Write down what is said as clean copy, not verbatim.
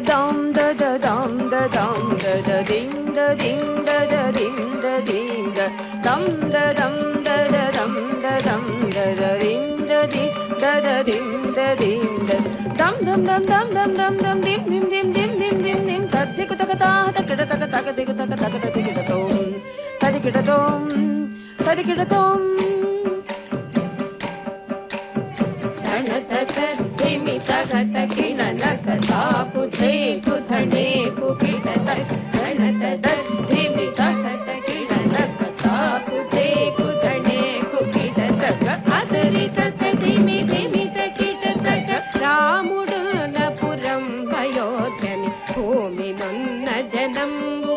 dum da da dum da dum da da ding da ding da da ding da ding da dum da dum da da dum da dum da da ding da ding da da ding da ding da dum dum dum dum dum dum dum dim dim dim dim dim dim dim tadiku takata takada takata diku takata takada tom tadikida tom tadikida tom ಧೀಮಿ ತಗತ ಕಿರಣ ಕಥಾಪು ಧೇಕು ಧಣೇಕು ಕಿಡತ ಗಣತ ಧೀಮಿ ತಗತ ಕಿರಣ ಕಥಾಪು ಧೇಕು ಧಣೇಕು ಕಿಡತ ಅದರಿ ತತ ಧಿಮಿ ಧಿಮಿತ ಕಿಡತ ರಾముడు నపురం అయోధ్యని భూమి నున్న జనంబు